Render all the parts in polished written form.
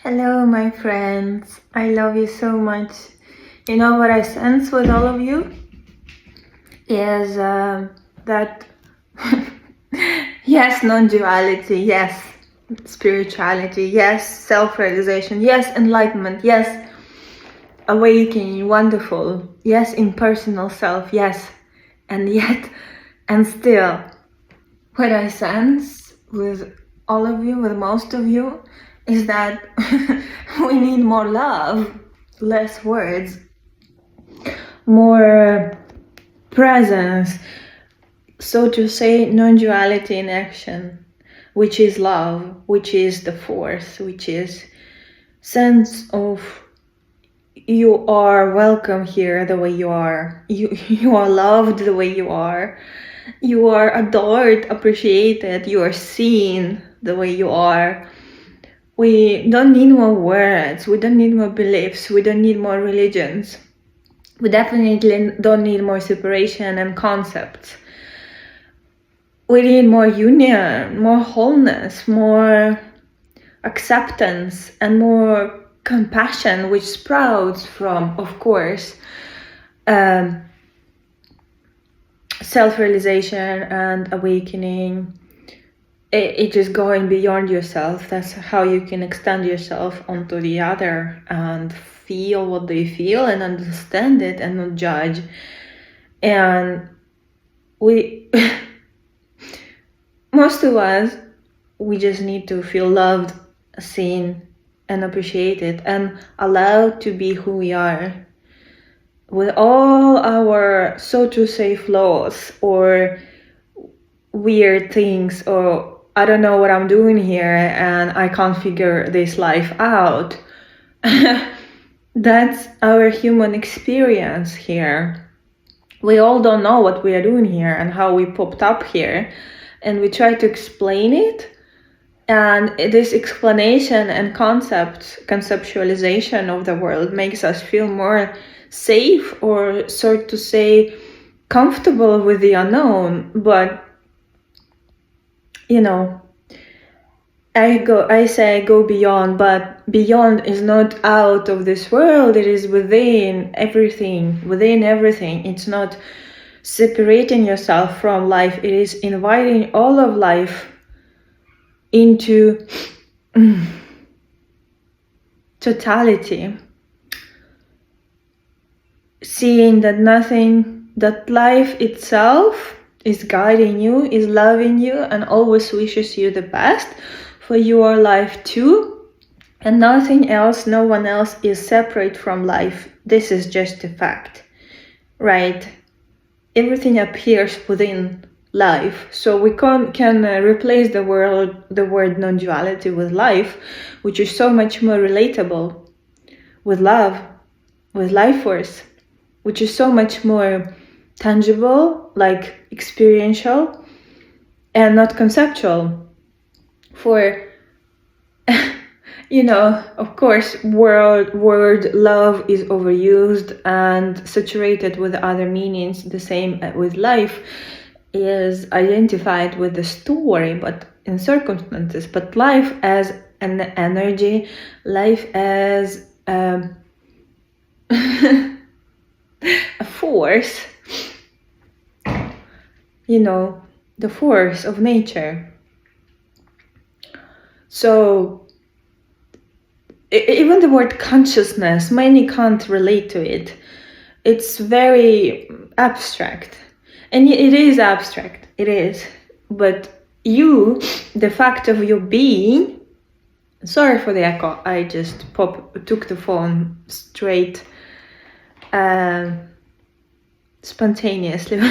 Hello, my friends. I love you so much. You know what I sense with all of you is that yes, non-duality, yes, spirituality, yes, self-realization, yes, enlightenment, yes, awakening, wonderful, yes, impersonal self, yes, and yet, and still, what I sense with all of you, with most of you, is that we need more love, less words, more presence, so to say, non-duality in action, which is love, which is the force, which is sense of you are welcome here the way you are. You are loved the way you are. You are adored, appreciated, you are seen the way you are. We don't need more words, we don't need more beliefs, we don't need more religions. We definitely don't need more separation and concepts. We need more union, more wholeness, more acceptance, and more compassion, which sprouts from, of course, self-realization and awakening. It is going beyond yourself. That's how you can extend yourself onto the other and feel what they feel and understand it and not judge. And we most of us, we just need to feel loved, seen, and appreciated, and allowed to be who we are with all our, so to say, flaws or weird things, or I don't know what I'm doing here and I can't figure this life out. That's our human experience here. We all don't know what we are doing here and how we popped up here, and we try to explain it. And this explanation and conceptualization of the world makes us feel more safe, or sort to say comfortable with the unknown. But you know, I say go beyond, but beyond is not out of this world. It is within everything, It's not separating yourself from life. It is inviting all of life into totality. Seeing that that life itself is guiding you, is loving you, and always wishes you the best for your life too. And nothing else, no one else is separate from life. This is just a fact, right? Everything appears within life. So we can replace the word non-duality with life, which is so much more relatable, with love, with life force, which is so much more tangible, like experiential, and not conceptual. For of course, word love is overused and saturated with other meanings. The same with life is identified with the story, but in circumstances. But life as an energy, life as a force, the force of nature. So even the word consciousness, many can't relate to it. It's very abstract. And it is abstract, it is. But you, the fact of your being, sorry for the echo, I just took the phone straight spontaneously.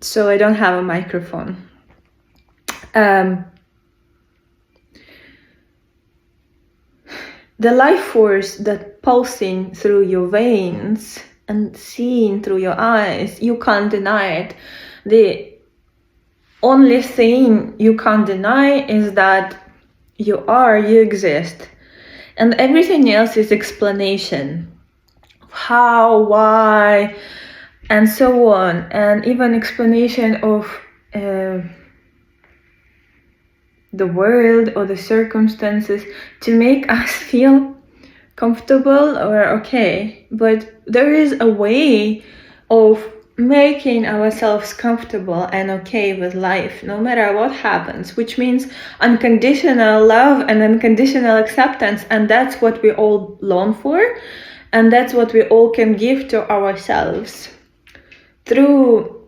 So I don't have a microphone. The life force that pulsing through your veins and seen through your eyes, you can't deny it. The only thing you can't deny is that you exist. And everything else is explanation. How, why, and so on. And even explanation of the world or the circumstances to make us feel comfortable or okay, but there is a way of making ourselves comfortable and okay with life no matter what happens, which means unconditional love and unconditional acceptance. And that's what we all long for, and that's what we all can give to ourselves through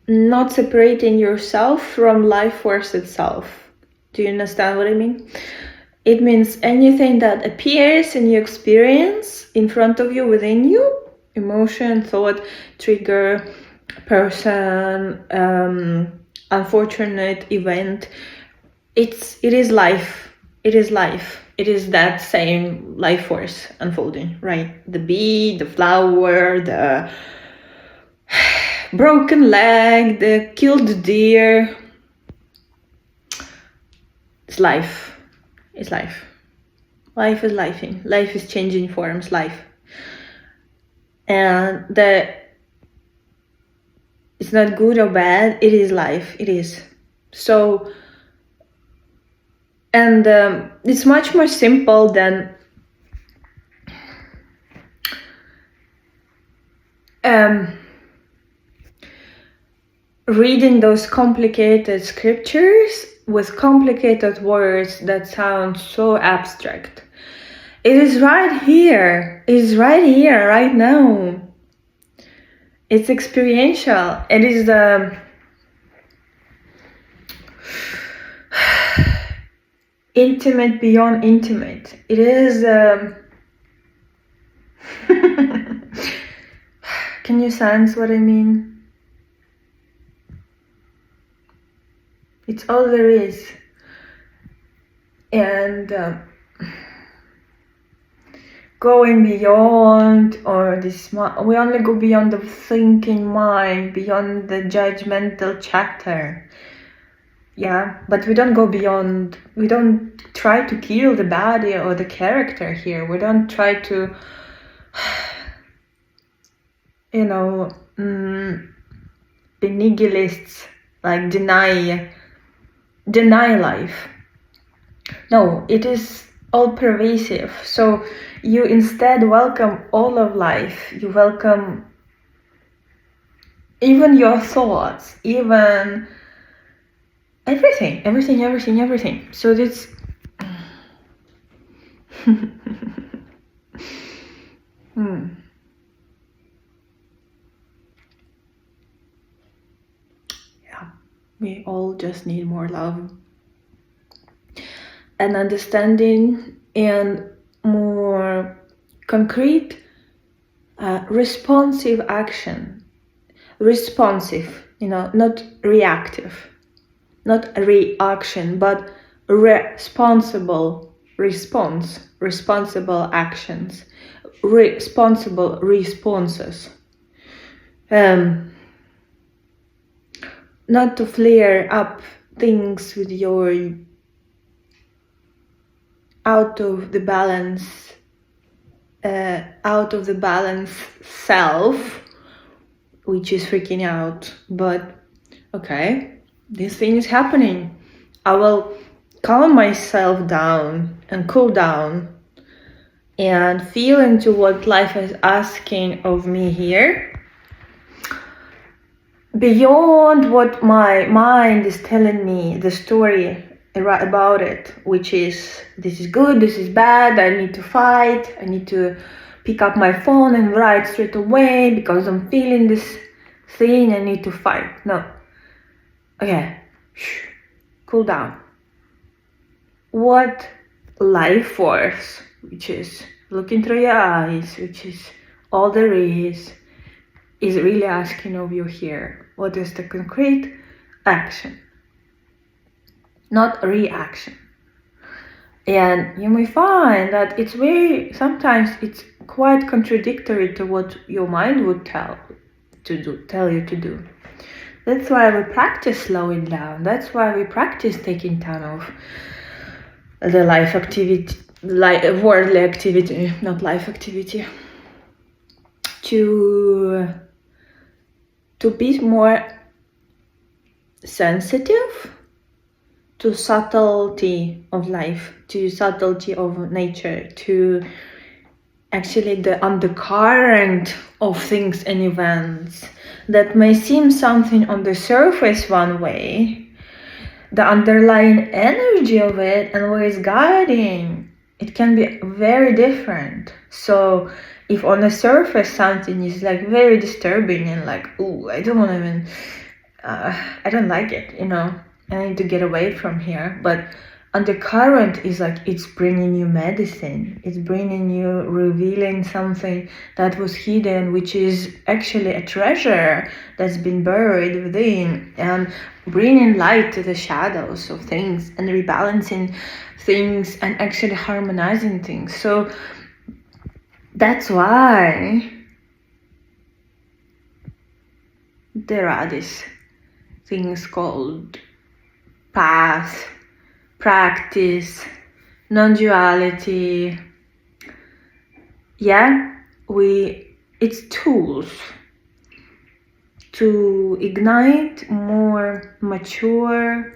not separating yourself from life force itself. Do you understand what I mean? It means anything that appears in your experience in front of you, within you, emotion, thought, trigger, person, unfortunate event, it is life. It is life. It is that same life force unfolding, right? The bee, the flower, the broken leg, the killed deer. It's life. It's life. Life is lifing. Life is changing forms. Life. And it's not good or bad. It is life. It is. So, and it's much more simple than reading those complicated scriptures with complicated words that sound so abstract. It is right here. It is right here, right now. It's experiential. It is the intimate beyond intimate. It is can you sense what I mean? It's all there is. And going beyond, or this, we only go beyond the thinking mind, beyond the judgmental chapter. Yeah, but we don't go beyond, we don't try to kill the body or the character here. We don't try to, be nihilists, like deny life. No, it is all pervasive. So you instead welcome all of life. You welcome even your thoughts, even everything. So this Yeah, we all just need more love and understanding and more concrete, responsive action. Responsive, not reactive, not reaction, but responsible response, responsible actions, responsible responses. Not to flare up things with your out of the balance self, which is freaking out. But okay, this thing is happening. I will calm myself down and cool down and feel into what life is asking of me here, beyond what my mind is telling me the story about it, which is, this is good, this is bad, I need to fight, I need to pick up my phone and write straight away because I'm feeling this thing, I need to fight. No. Okay, cool down. What life force, which is looking through your eyes, which is all there is really asking of you here? What is the concrete action? Not reaction. And you may find that sometimes it's quite contradictory to what your mind would tell you to do. That's why we practice slowing down. That's why we practice taking time off the life activity, worldly activity, not life activity, to be more sensitive to subtlety of life, to subtlety of nature, to actually the undercurrent of things and events that may seem something on the surface one way, the underlying energy of it and what is guiding it can be very different. So if on the surface something is like very disturbing and like, oh, I don't want to even I don't like it, I need to get away from here, but undercurrent is like it's bringing you medicine, it's bringing you, revealing something that was hidden, which is actually a treasure that's been buried within, and bringing light to the shadows of things and rebalancing things and actually harmonizing things. So that's why there are these things called path, practice, non-duality. It's tools to ignite more mature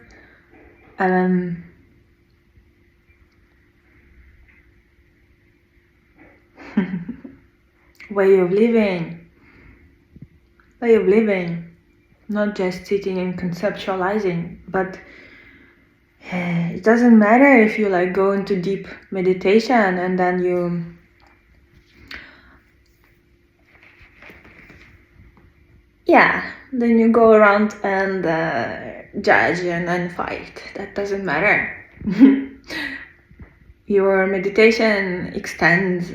way of living, not just sitting and conceptualizing, but it doesn't matter if you like go into deep meditation and then you go around and judge and then fight. That doesn't matter. Your meditation includes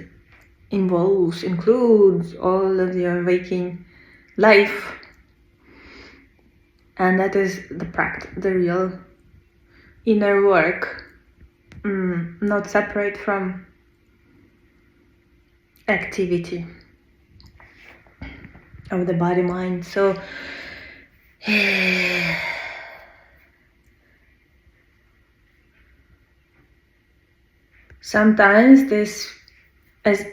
all of your waking life, and that is the real inner work, not separate from activity of the body mind. So sometimes this, as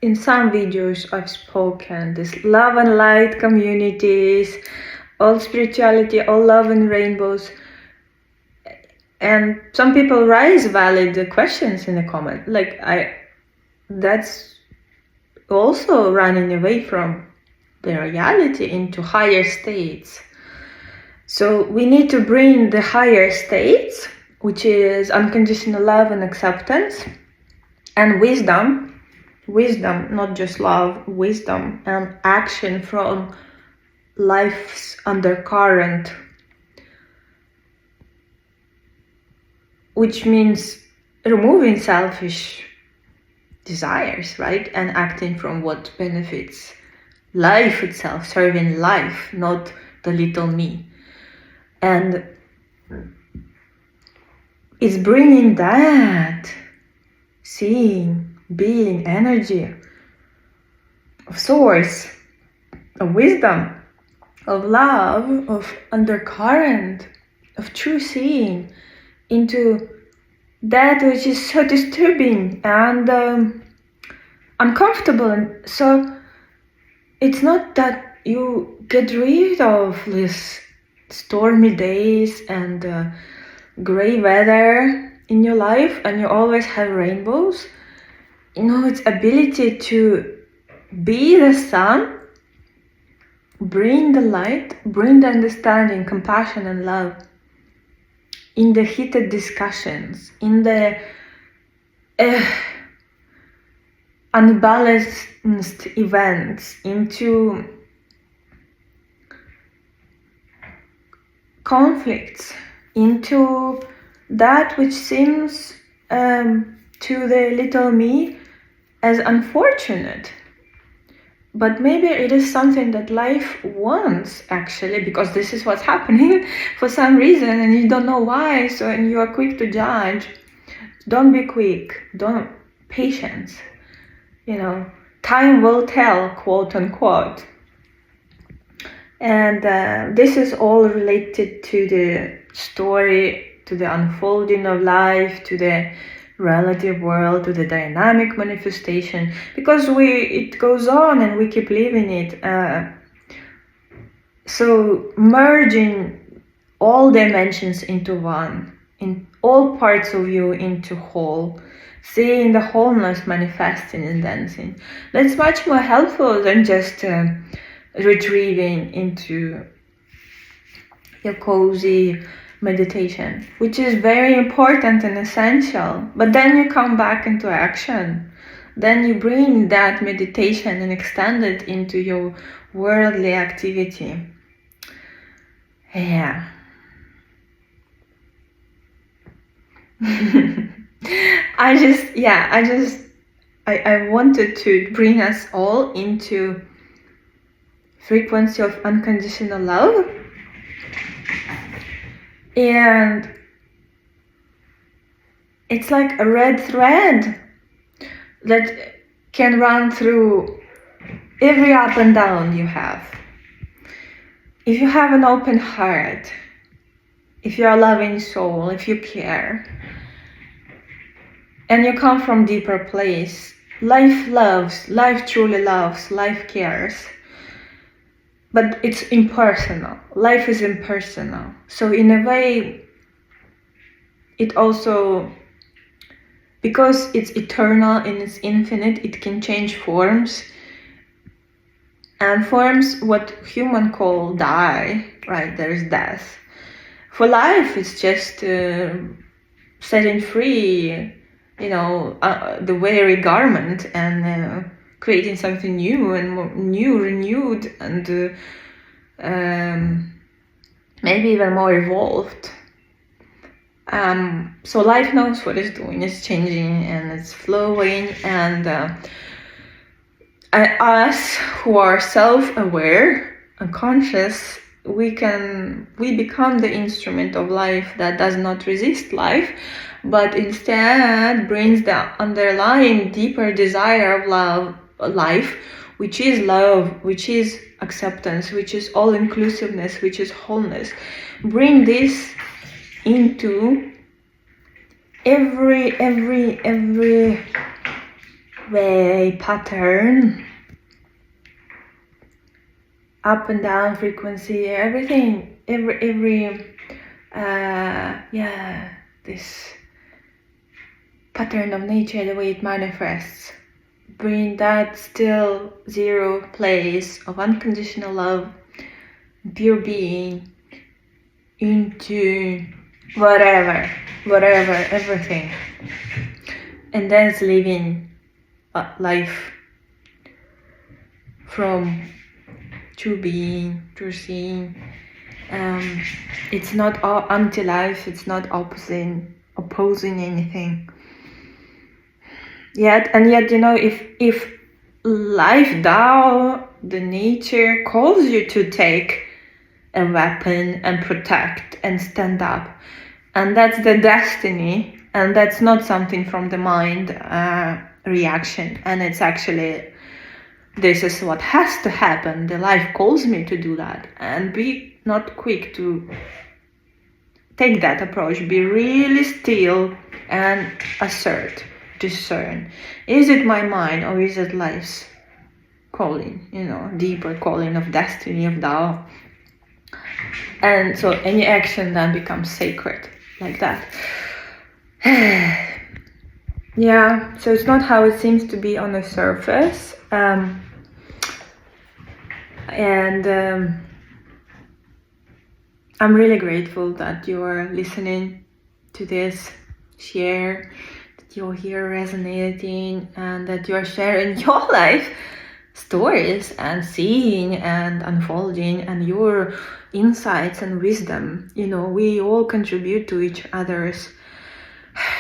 in some videos I've spoken, this love and light communities, all spirituality, all love and rainbows, and some people raise valid questions in the comment, like that's also running away from the reality into higher states. So we need to bring the higher states, which is unconditional love and acceptance and wisdom, not just love, wisdom and action from life's undercurrent, which means removing selfish desires, right? And acting from what benefits life itself, serving life, not the little me. And it's bringing that seeing, being, energy of source, of wisdom, of love, of undercurrent, of true seeing into that which is so disturbing and uncomfortable. And so it's not that you get rid of these stormy days and gray weather in your life and you always have rainbows. It's ability to be the sun, bring the light, bring the understanding, compassion and love in the heated discussions, in the unbalanced events, into conflicts, into that which seems to the little me as unfortunate. But maybe it is something that life wants, actually, because this is what's happening for some reason and you don't know why, and you are quick to judge. Don't be quick. Patience. Time will tell, quote unquote. And this is all related to the story, to the unfolding of life, to the relative world, to the dynamic manifestation, because it goes on and we keep living it. So merging all dimensions into one, in all parts of you into whole, seeing the wholeness manifesting and dancing. That's much more helpful than just retrieving into your cozy meditation, which is very important and essential. But then you come back into action. Then you bring that meditation and extend it into your worldly activity. Yeah. I wanted to bring us all into frequency of unconditional love. And it's like a red thread that can run through every up and down you have. If you have an open heart, if you're a loving soul, if you care, and you come from deeper place, life loves, life truly loves, life cares. But it's impersonal. Life is impersonal. So in a way, it also, because it's eternal and it's infinite, it can change forms. And forms what human call die, right? There's death. For life, it's just setting free, the weary garment and creating something new and more new, renewed, and maybe even more evolved. So life knows what it's doing. It's changing and it's flowing, and us who are self-aware and conscious, we become the instrument of life that does not resist life, but instead brings the underlying deeper desire of life, which is love, which is acceptance, which is all-inclusiveness, which is wholeness. Bring this into every way, pattern, up and down frequency, everything, this pattern of nature, the way it manifests. Bring that still zero place of unconditional love, pure being, into whatever, everything. And then it's living life from true being, true seeing. It's not anti-life, it's not opposing anything. Yet, if life, Tao, the nature calls you to take a weapon and protect and stand up, and that's the destiny, and that's not something from the mind reaction, and it's actually, this is what has to happen. The life calls me to do that, and be not quick to take that approach. Be really still and discern. Is it my mind or is it life's calling, deeper calling of destiny, of Tao? And so any action then becomes sacred, like that. Yeah, so it's not how it seems to be on the surface. I'm really grateful that you are listening to this share, that you're here resonating, and that you are sharing your life stories and seeing and unfolding and your insights and wisdom. We all contribute to each other's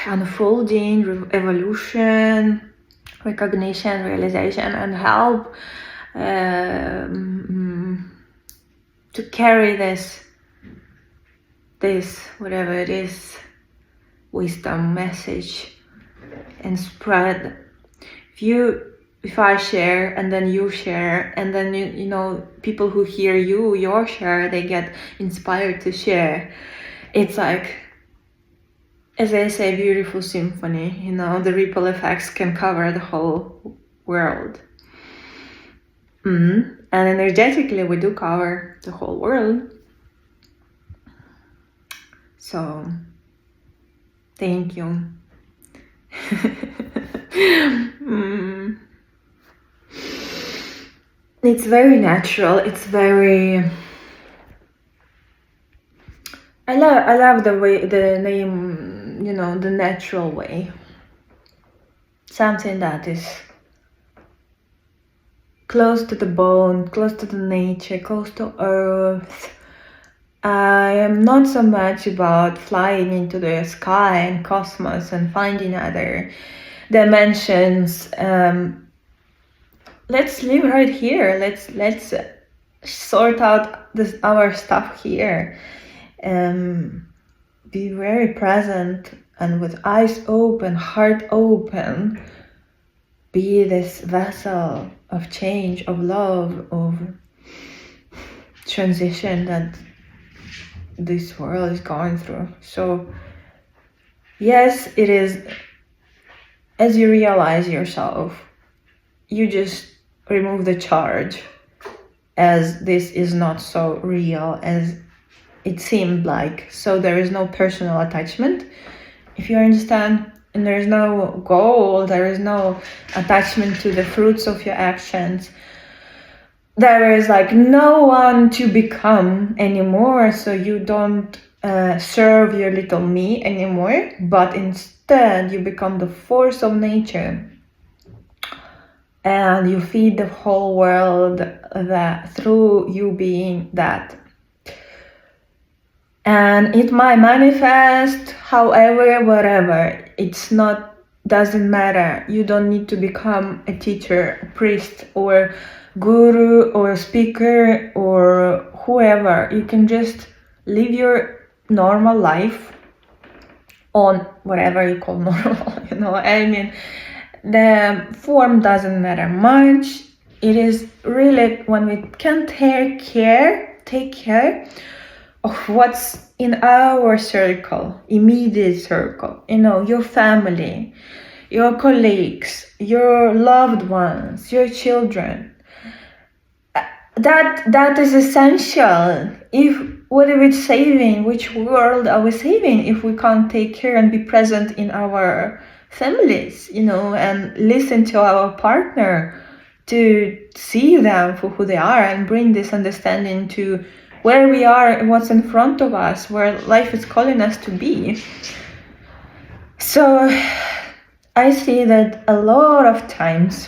unfolding, evolution, recognition, realization, and help to carry this whatever it is, wisdom, message, and spread. If I share and then you share, and then people who hear your share, they get inspired to share. It's like, as I say, beautiful symphony. The ripple effects can cover the whole world. And energetically, we do cover the whole world. So thank you. It's very natural. It's very. I love the way the name, the natural way. Something that is close to the bone, close to the nature, close to earth. I am not so much about flying into the sky and cosmos and finding other dimensions. Let's live right here. Let's sort out our stuff here. Be very present and with eyes open, heart open. Be this vessel of change, of love, of transition that this world is going through. So yes, it is, as you realize yourself, you just remove the charge, as this is not so real as it seemed like. So there is no personal attachment, if you understand, and there is no goal, there is no attachment to the fruits of your actions. There is like no one to become anymore, so you don't serve your little me anymore, but instead you become the force of nature, and you feed the whole world that through you being that. And it might manifest however, whatever. Doesn't matter. You don't need to become a teacher, a priest, or guru, or speaker, or whoever. You can just live your normal life on whatever you call normal. I mean, the form doesn't matter much. It is really when we can take care of what's in our circle, immediate circle, your family, your colleagues, your loved ones, your children. That is essential. What are we saving? Which world are we saving if we can't take care and be present in our families, and listen to our partner, to see them for who they are and bring this understanding to where we are and what's in front of us, where life is calling us to be. So I see that a lot of times,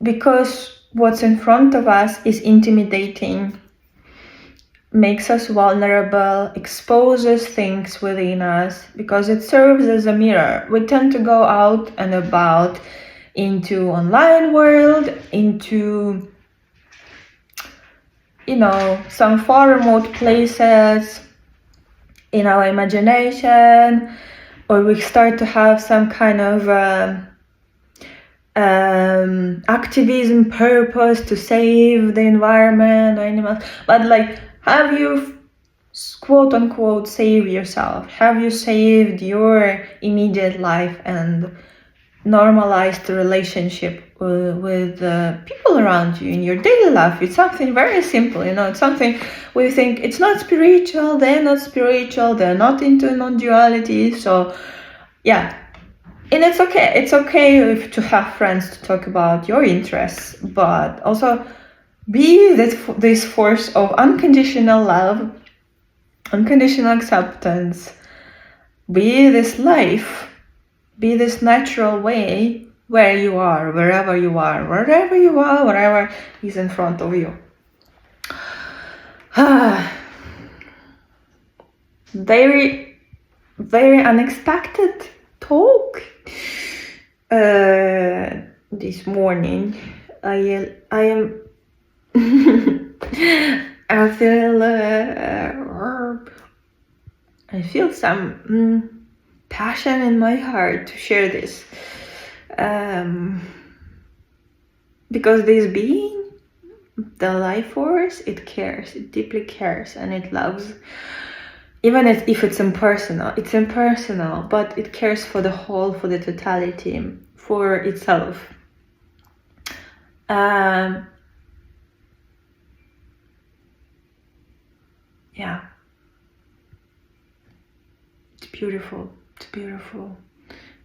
because what's in front of us is intimidating, makes us vulnerable, exposes things within us, because it serves as a mirror. We tend to go out and about into online world, into some far remote places in our imagination, or we start to have some kind of activism purpose to save the environment or animals. But have you quote unquote saved yourself? Have you saved your immediate life and normalized the relationship with people around you in your daily life? It's something very simple, it's something we think it's not spiritual, they're not spiritual, they're not into non-duality. So yeah, and it's okay to have friends to talk about your interests, but also be this force of unconditional love, unconditional acceptance. Be this life, be this natural way where you are, wherever you are, whatever is in front of you. Very, very unexpected talk this morning. I am I feel some passion in my heart to share this, because this being, the life force, it cares, it deeply cares, and it loves. Even if it's impersonal, but it cares for the whole, for the totality, for itself. Yeah. beautiful. It's beautiful.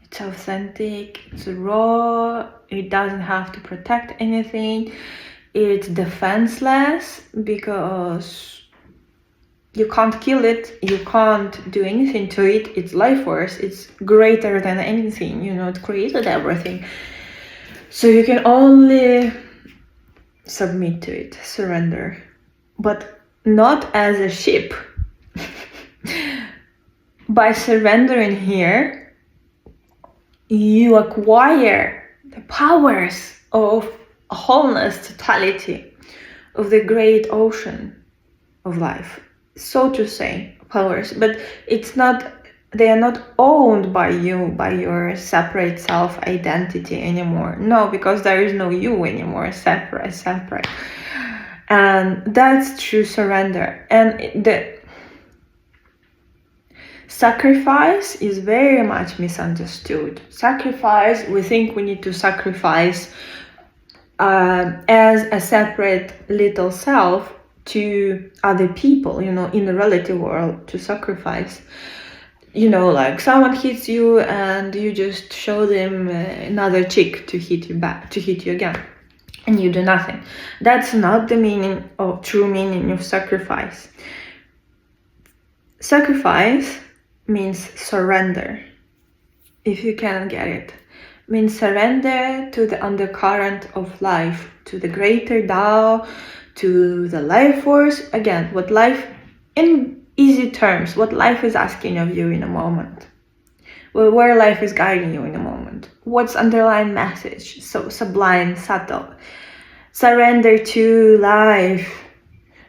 It's authentic. It's raw. It doesn't have to protect anything. It's defenseless because you can't kill it. You can't do anything to it. It's life force. It's greater than anything. It created everything. So you can only submit to it, surrender, but not as a sheep. By surrendering here, you acquire the powers of wholeness, totality, of the great ocean of life. So to say, powers, but they are not owned by you, by your separate self-identity anymore. No, because there is no you anymore, separate. And that's true surrender. And the sacrifice is very much misunderstood. Sacrifice, we think we need to sacrifice as a separate little self to other people, in the relative world, to sacrifice. Like someone hits you and you just show them another cheek to hit you back, to hit you again, and you do nothing. That's not the meaning of true meaning of sacrifice. Sacrifice means surrender, if you can get it. Means surrender to the undercurrent of life, to the greater Tao, to the life force. Again, what life, in easy terms, what life is asking of you in a moment. Well, where life is guiding you in a moment. What's underlying message, so sublime, subtle. Surrender to life,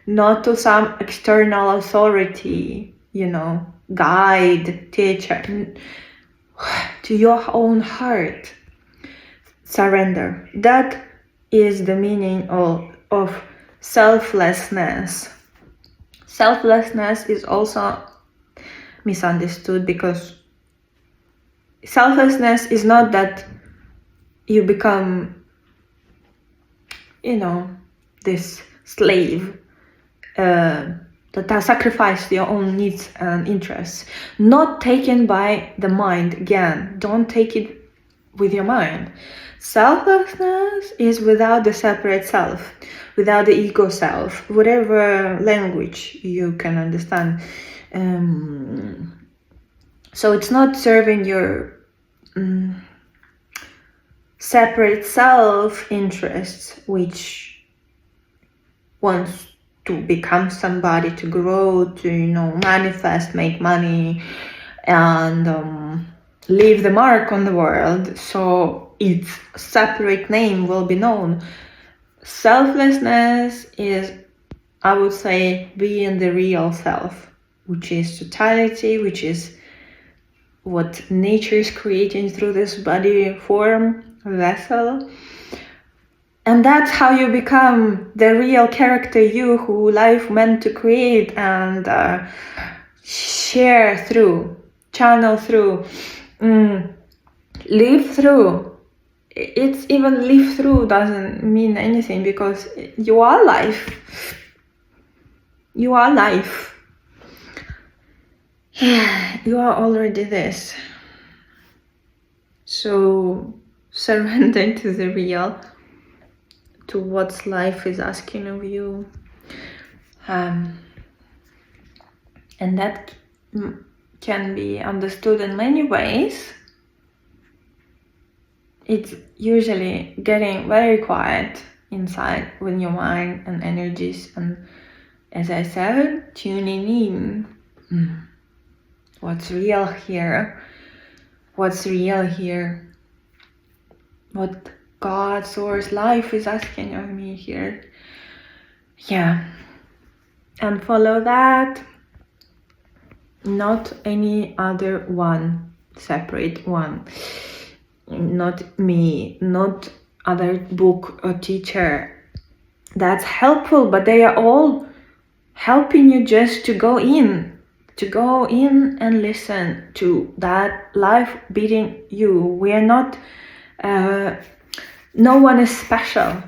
not to some external authority, guide, teacher, to your own heart. Surrender. That is the meaning of selflessness. Selflessness is also misunderstood because selflessness is not that you become, this slave that has sacrificed your own needs and interests, not taken by the mind. Again, don't take it with your mind. Selflessness is without the separate self, without the ego self, whatever language you can understand. So it's not serving your separate self-interests, which wants to become somebody, to grow, to manifest, make money, and leave the mark on the world, so its separate name will be known. Selflessness is, I would say, being the real self, which is totality, which is what nature is creating through this body form vessel. And that's how you become the real character you who life meant to create and share through, channel through, live through. It's even live through doesn't mean anything because you are life. You are life. Yeah, you are already this. So surrender to the real, to what life is asking of you, and that can be understood in many ways. It's usually getting very quiet inside with your mind and energies, and as I said, tuning in. What's real here? What's real here? What God, source, life is asking of me here. Yeah. And follow that. Not any other one, separate one. Not me, not other book or teacher. That's helpful, but they are all helping you just to go in and listen to that life beating you. We are not, no one is special.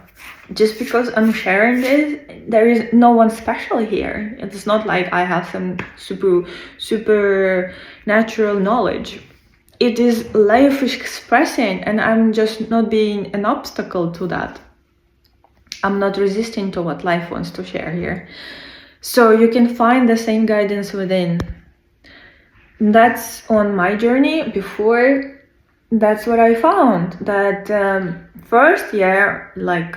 just because I'm sharing this, there is no one special here. It's not like I have some super natural knowledge. It is life expressing, and I'm just not being an obstacle to that. I'm not resisting to what life wants to share here. So you can find the same guidance within. That's on my journey. Before, that's what I found. That first year, like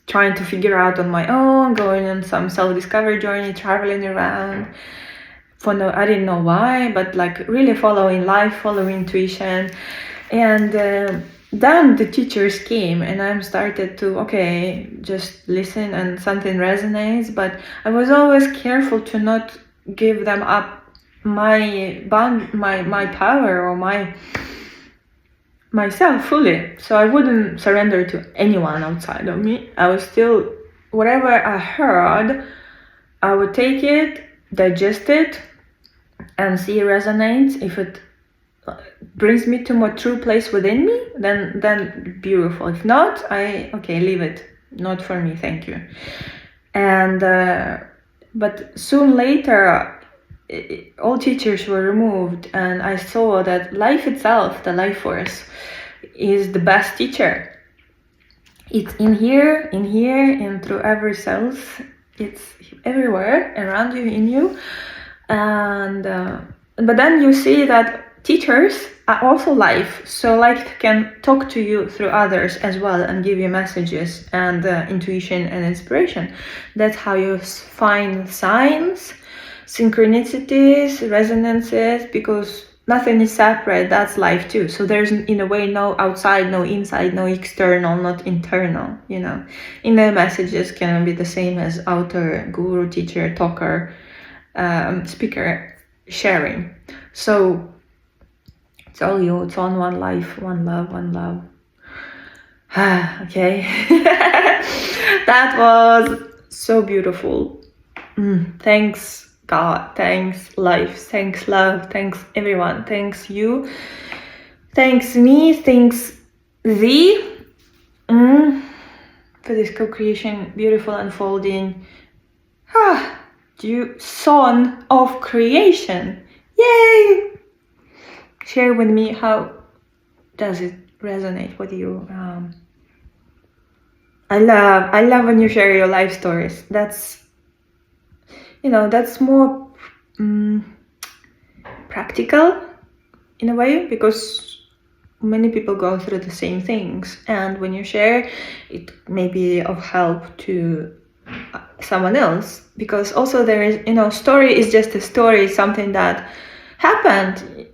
trying to figure out on my own, going on some self-discovery journey, traveling around. I didn't know why, but like really following life, following intuition. And then the teachers came and I started to, okay, just listen and something resonates. But I was always careful to not give them up my power or myself fully. So I wouldn't surrender to anyone outside of me. I was still, whatever I heard, I would take it, digest it, and see it resonates. If it brings me to a true place within me, then beautiful. If not, leave it. Not for me, thank you. And but soon later, all teachers were removed, and I saw that life itself, the life force, is the best teacher. It's in here, and through every cells. It's everywhere around you, in you. And but then you see that teachers are also life, so life can talk to you through others as well and give you messages and intuition and inspiration. That's how you find signs, synchronicities, resonances, because nothing is separate. That's life too. So there's, in a way, no outside, no inside, no external, not internal. Inner messages can be the same as outer guru, teacher, talker, speaker, sharing. So it's all you. It's on one life, one love, one love. Okay. That was so beautiful. Thanks God, thanks life, thanks love, thanks everyone, thanks you, thanks me, thanks thee for this co-creation, beautiful unfolding. You son of creation. Yay! Share with me, how does it resonate with you? I love when you share your life stories. That's more practical in a way, because many people go through the same things, and when you share, it may be of help to someone else, because also there is, story is just a story, something that happened.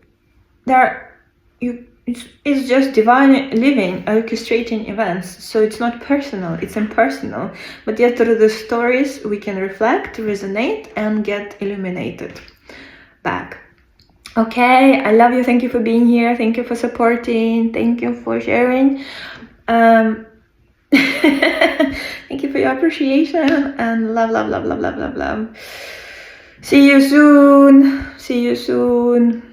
It's just divine living, orchestrating events. So it's not personal, it's impersonal. But yet through the stories, we can reflect, resonate, and get illuminated back. Okay, I love you. Thank you for being here. Thank you for supporting. Thank you for sharing. Thank you for your appreciation, and love, love, love, love, love, love, love. See you soon.